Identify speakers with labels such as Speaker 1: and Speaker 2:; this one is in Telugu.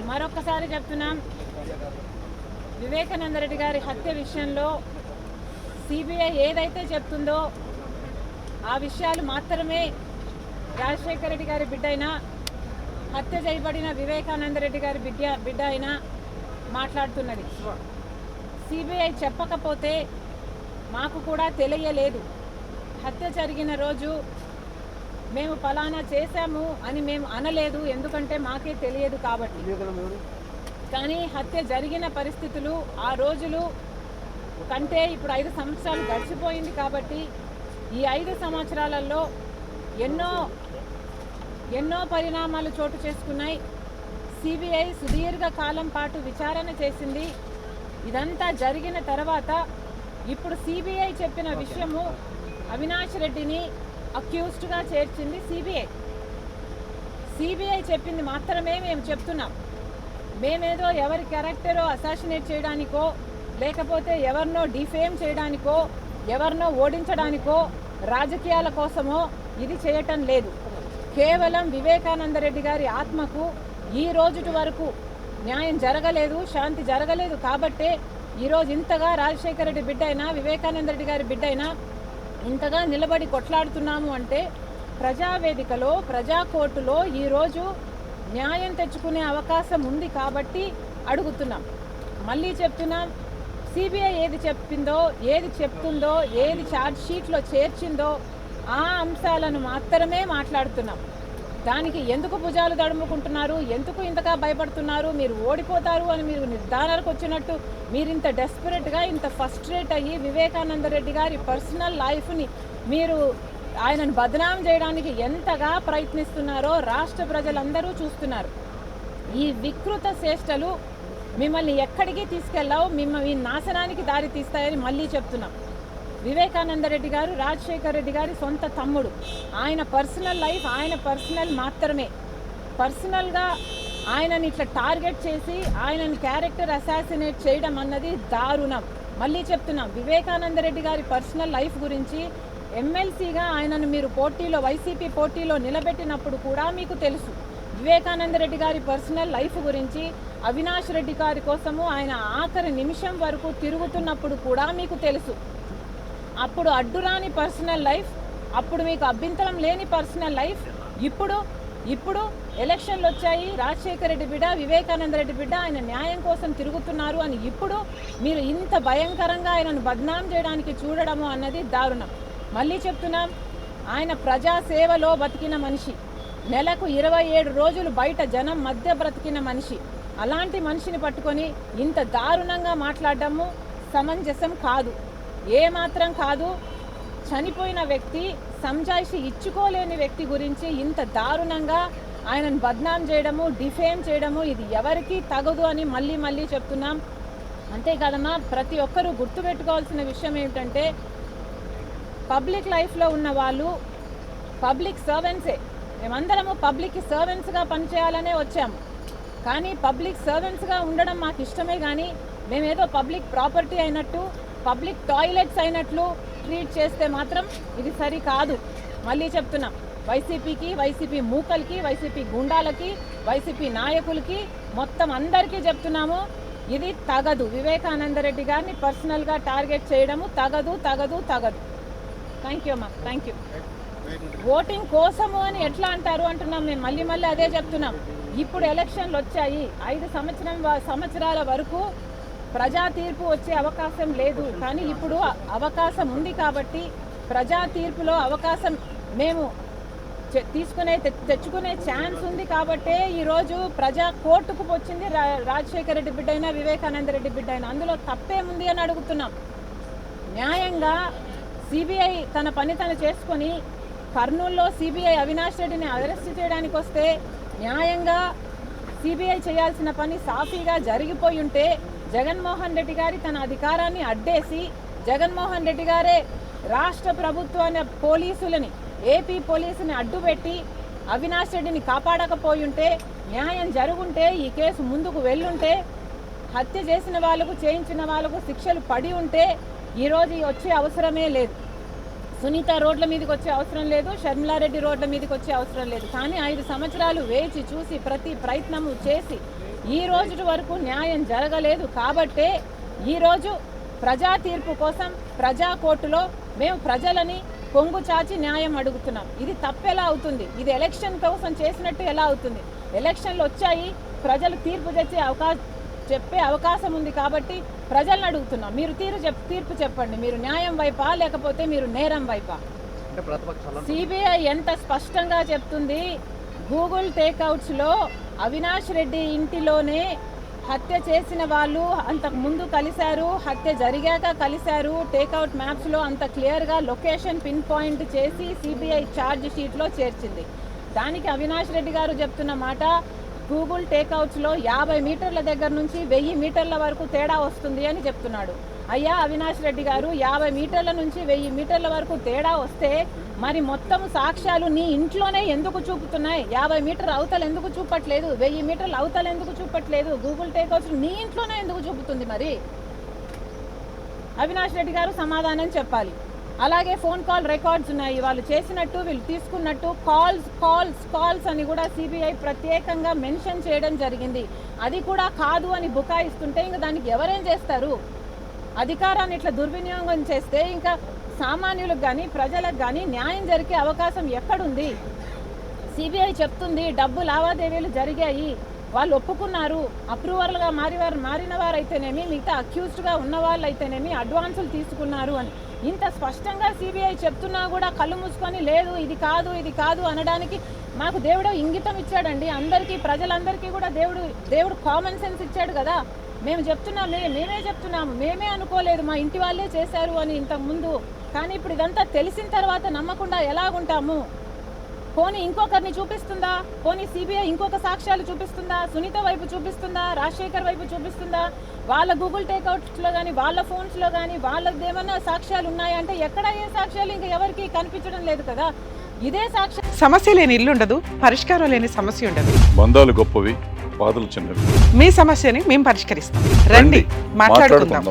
Speaker 1: మరొకసారి చెప్తున్నాం, వివేకానంద రెడ్డి గారి హత్య విషయంలో సిబిఐ ఏదైతే చెప్తుందో ఆ విషయాలు మాత్రమే రాజశేఖర రెడ్డి గారి బిడ్డ అయినా, హత్య చేయబడిన వివేకానంద రెడ్డి గారి బిడ్డ అయినా మాట్లాడుతున్నది. సిబిఐ చెప్పకపోతే మాకు కూడా తెలియలేదు. హత్య జరిగిన రోజు మేము ఫలానా చేశాము అని మేము అనలేదు, ఎందుకంటే మాకే తెలియదు కాబట్టి. కానీ హత్య జరిగిన పరిస్థితులు, ఆ రోజులు కంటే ఇప్పుడు 5 సంవత్సరాలు గడిచిపోయింది కాబట్టి ఈ 5 సంవత్సరాలలో ఎన్నో పరిణామాలు చోటు చేసుకున్నాయి. సిబిఐ సుదీర్ఘ కాలం పాటు విచారణ చేసింది. ఇదంతా జరిగిన తర్వాత ఇప్పుడు సిబిఐ చెప్పిన విషయము అవినాష్ రెడ్డిని అక్యూజ్డ్గా చేర్చింది సిబిఐ. సిబిఐ చెప్పింది మాత్రమే మేము చెప్తున్నాం. మేమేదో ఎవరి క్యారెక్టరో అసాసినేట్ చేయడానికో, లేకపోతే ఎవరినో డిఫేమ్ చేయడానికో, ఎవరినో ఓడించడానికో, రాజకీయాల కోసమో ఇది చేయటం లేదు. కేవలం వివేకానంద రెడ్డి గారి ఆత్మకు ఈ రోజుటి వరకు న్యాయం జరగలేదు, శాంతి జరగలేదు కాబట్టే ఈరోజు ఇంతగా రాజశేఖర రెడ్డి బిడ్డ అయినా, వివేకానంద రెడ్డి గారి బిడ్డ అయినా ఇంతగా నిలబడి కొట్లాడుతున్నాము అంటే ప్రజావేదికలో, ప్రజా కోర్టులో ఈరోజు న్యాయం తెచ్చుకునే అవకాశం ఉంది కాబట్టి అడుగుతున్నాం. మళ్ళీ చెప్తున్నాం, సిబిఐ ఏది చెప్పిందో, ఏది చెప్తుందో, ఏది ఛార్జ్ షీట్లో చేర్చిందో ఆ అంశాలను మాత్రమే మాట్లాడుతున్నాం. దానికి ఎందుకు భుజాలు తడుముకుంటున్నారు, ఎందుకు ఇంతగా భయపడుతున్నారు, మీరు ఓడిపోతారు అని మీరు నిర్ధారణకు వచ్చినట్టు మీరు ఇంత డెస్పరేట్గా, ఇంత ఫస్ట్రేట్ అయ్యి వివేకానంద రెడ్డి గారి పర్సనల్ లైఫ్ని మీరు ఆయనను బదనాం చేయడానికి ఎంతగా ప్రయత్నిస్తున్నారో రాష్ట్ర ప్రజలందరూ చూస్తున్నారు. ఈ వికృత చేష్టలు మిమ్మల్ని ఎక్కడికి తీసుకెళ్ళావు, మిమ్మల్ని నాశనానికి దారి తీస్తాయని మళ్ళీ చెప్తున్నాం. వివేకానంద రెడ్డి గారు రాజశేఖర రెడ్డి గారి సొంత తమ్ముడు. ఆయన పర్సనల్ లైఫ్ ఆయన పర్సనల్ మాత్రమే. పర్సనల్గా ఆయనని ఇట్లా టార్గెట్ చేసి ఆయనని క్యారెక్టర్ అసాసినేట్ చేయడం అన్నది దారుణం. మళ్ళీ చెప్తున్నాం, వివేకానంద రెడ్డి గారి పర్సనల్ లైఫ్ గురించి ఎమ్మెల్సీగా ఆయనను మీరు పోటీలో, వైసీపీ పోటీలో నిలబెట్టినప్పుడు కూడా మీకు తెలుసు. వివేకానంద రెడ్డి గారి పర్సనల్ లైఫ్ గురించి, అవినాష్ రెడ్డి గారి కోసము ఆయన ఆఖరి నిమిషం వరకు తిరుగుతున్నప్పుడు కూడా మీకు తెలుసు. అప్పుడు అడ్డురాని పర్సనల్ లైఫ్, అప్పుడు మీకు అభ్యంతరం లేని పర్సనల్ లైఫ్, ఇప్పుడు ఎలక్షన్లు వచ్చాయి, రాజశేఖర రెడ్డి బిడ్డ, వివేకానంద రెడ్డి బిడ్డ ఆయన న్యాయం కోసం తిరుగుతున్నారు అని ఇప్పుడు మీరు ఇంత భయంకరంగా ఆయనను బద్నాం చేయడానికి చూడడము అన్నది దారుణం. మళ్ళీ చెప్తున్నాం, ఆయన ప్రజాసేవలో బతికిన మనిషి, నెలకు 27 రోజులు బయట జనం మధ్య బ్రతికిన మనిషి. అలాంటి మనిషిని పట్టుకొని ఇంత దారుణంగా మాట్లాడడము సమంజసం కాదు, ఏమాత్రం కాదు. చనిపోయిన వ్యక్తి, సంజాయిషి ఇచ్చుకోలేని వ్యక్తి గురించి ఇంత దారుణంగా ఆయనను బద్నాం చేయడము, డిఫేమ్ చేయడము ఇది ఎవరికీ తగదు అని మళ్ళీ చెప్తున్నాం. అంతేకాదమ్మా, ప్రతి ఒక్కరూ గుర్తుపెట్టుకోవాల్సిన విషయం ఏమిటంటే పబ్లిక్ లైఫ్లో ఉన్న వాళ్ళు పబ్లిక్ సర్వెంట్సే. మేమందరము పబ్లిక్ సర్వెంట్స్గా పనిచేయాలనే వచ్చాము. కానీ పబ్లిక్ సర్వెంట్స్గా ఉండడం మాకు ఇష్టమే, కానీ మేమేదో పబ్లిక్ ప్రాపర్టీ అయినట్టు, పబ్లిక్ టాయిలెట్స్ అయినట్లు ట్రీట్ చేస్తే మాత్రం ఇది సరి కాదు. మళ్ళీ చెప్తున్నాం, వైసీపీకి, వైసీపీ మూకలకి, వైసీపీ గుండాలకి, వైసీపీ నాయకులకి, మొత్తం అందరికీ చెప్తున్నాము, ఇది తగదు. వివేకానంద రెడ్డి గారిని పర్సనల్గా టార్గెట్ చేయడము తగదు. థ్యాంక్ యూ అమ్మా, థ్యాంక్ యూ. ఓటింగ్ కోసము అని ఎట్లా అంటారు అంటున్నాం. మేము మళ్ళీ అదే చెప్తున్నాం. ఇప్పుడు ఎలక్షన్లు వచ్చాయి, 5 సంవత్సరాల వరకు ప్రజా తీర్పు వచ్చే అవకాశం లేదు. కానీ ఇప్పుడు అవకాశం ఉంది కాబట్టి ప్రజా తీర్పులో అవకాశం మేము తెచ్చుకునే ఛాన్స్ ఉంది కాబట్టే ఈరోజు ప్రజా కోర్టుకు వచ్చింది రాజశేఖర రెడ్డి బిడ్డ అయినా, వివేకానంద రెడ్డి బిడ్డ అయినా. అందులో తప్పేముంది అని అడుగుతున్నాం. న్యాయంగా సిబిఐ తన పని తను చేసుకొని కర్నూలులో సిబిఐ అవినాష్ రెడ్డిని అరెస్ట్ చేయడానికి వస్తే న్యాయంగా సిబిఐ చేయాల్సిన పని సాఫీగా జరిగిపోయి ఉంటే జగన్మోహన్ రెడ్డి గారి తన అధికారాన్ని అడ్డేసి, జగన్మోహన్ రెడ్డి గారే రాష్ట్ర ప్రభుత్వాన్ని, పోలీసులని, ఏపీ పోలీసుని అడ్డుపెట్టి అవినాష్ రెడ్డిని కాపాడకపోయి ఉంటే, న్యాయం జరుగుంటే, ఈ కేసు ముందుకు వెళ్ళుంటే, హత్య చేసిన వాళ్ళకు, చేయించిన వాళ్ళకు శిక్షలు పడి ఉంటే ఈరోజు వచ్చే అవసరమే లేదు. సునీత రోడ్ల మీదకి వచ్చే అవసరం లేదు, షర్మిలారెడ్డి రోడ్ల మీదకి వచ్చే అవసరం లేదు. కానీ 5 సంవత్సరాలు వేచి చూసి ప్రతి ప్రయత్నము చేసి ఈ రోజు వరకు న్యాయం జరగలేదు. కాబట్టే ఈరోజు ప్రజా తీర్పు కోసం ప్రజా కోర్టులో మేము ప్రజలని కొంగు చాచి న్యాయం అడుగుతున్నాం. ఇది తప్పెలా అవుతుంది? ఇది ఎలక్షన్ కోసం చేసినట్టు ఎలా అవుతుంది? ఎలక్షన్లు వచ్చాయి, ప్రజలు తీర్పు చెప్పే అవకాశం ఉంది కాబట్టి ప్రజలను అడుగుతున్నాం. మీరు తీర్పు చెప్పండి. మీరు న్యాయం వైపా లేకపోతే మీరు నేరం వైపా? సిబిఐ ఎంత స్పష్టంగా చెప్తుంది, గూగుల్ టేక్అవుట్స్లో అవినాష్ రెడ్డి ఇంటిలోనే హత్య చేసిన వాళ్ళు అంతకు ముందు కలిశారు, హత్య జరిగాక కలిశారు. టేక్అవుట్ మ్యాప్స్లో అంత క్లియర్గా లొకేషన్ పిన్ పాయింట్ చేసి సిబిఐ ఛార్జ్ షీట్లో చేర్చింది. దానికి అవినాష్ రెడ్డి గారు చెప్తున్న మాట, గూగుల్ టేక్అవుట్స్లో 50 మీటర్ల దగ్గర నుంచి 1000 మీటర్ల వరకు తేడా వస్తుంది అని చెప్తున్నాడు. అయ్యా అవినాష్ రెడ్డి గారు, 50 మీటర్ల నుంచి 1000 మీటర్ల వరకు తేడా వస్తే మరి మొత్తం సాక్ష్యాలు నీ ఇంట్లోనే ఎందుకు చూపుతున్నాయి? 50 మీటర్ అవతల ఎందుకు చూపట్లేదు? 1000 మీటర్ల అవతల ఎందుకు చూపట్లేదు? గూగుల్ టేక్అవుట్స్ నీ ఇంట్లోనే ఎందుకు చూపుతుంది? మరి అవినాష్ రెడ్డి గారు సమాధానం చెప్పాలి. అలాగే ఫోన్ కాల్ రికార్డ్స్ ఉన్నాయి, వాళ్ళు చేసినట్టు వీళ్ళు తీసుకున్నట్టు కాల్స్ అని కూడా సిబిఐ ప్రత్యేకంగా మెన్షన్ చేయడం జరిగింది. అది కూడా కాదు అని బుకాయిస్తుంటే ఇంకా దానికి ఎవరేం చేస్తారు? అధికారాన్ని ఇట్లా దుర్వినియోగం చేస్తే ఇంకా సామాన్యులకు కానీ ప్రజలకు కానీ న్యాయం జరిగే అవకాశం ఎక్కడుంది? సిబిఐ చెప్తుంది డబ్బు లావాదేవీలు జరిగాయి, వాళ్ళు ఒప్పుకున్నారు, అప్రూవర్లుగా మారిన వారైతేనేమి, మిగతా అక్యూజ్డ్గా ఉన్న వాళ్ళు అయితేనేమి అడ్వాన్సులు తీసుకున్నారు అని ఇంత స్పష్టంగా సిబిఐ చెప్తున్నా కూడా కళ్ళు మూసుకొని లేదు ఇది కాదు అనడానికి మాకు దేవుడు ఇంగితం ఇచ్చాడండి. అందరికీ ప్రజలందరికీ కూడా దేవుడు కామన్ సెన్స్ ఇచ్చాడు కదా. మేమే చెప్తున్నాము, మేమే అనుకోలేదు మా ఇంటి వాళ్ళే చేశారు అని ఇంతకు ముందు. కానీ ఇప్పుడు ఇదంతా తెలిసిన తర్వాత నమ్మకుండా ఎలాగుంటాము? పోనీ ఇంకొకరిని చూపిస్తుందా? పోనీ సిబిఐ ఇంకొక సాక్ష్యాలు చూపిస్తుందా? సునీత వైపు చూపిస్తుందా? రాజశేఖర్ వైపు చూపిస్తుందా? వాళ్ళ గూగుల్ టేక్అవుట్స్లో కానీ వాళ్ళ ఫోన్స్లో కానీ వాళ్ళది ఏమన్నా సాక్ష్యాలు ఉన్నాయంటే ఎక్కడ ఏ సాక్ష్యాలు ఇంకా ఎవరికి కనిపించడం లేదు కదా. ఇదే సాక్ష్యం.
Speaker 2: సమస్య లేని ఇల్లు ఉండదు, పరిష్కారం లేని సమస్య ఉండదు.
Speaker 3: బంధాలు గొప్పవి, బాధలు చిన్నవి.
Speaker 2: మీ సమస్యని మేము పరిష్కరిస్తాం. రండి మాట్లాడుకుందాం.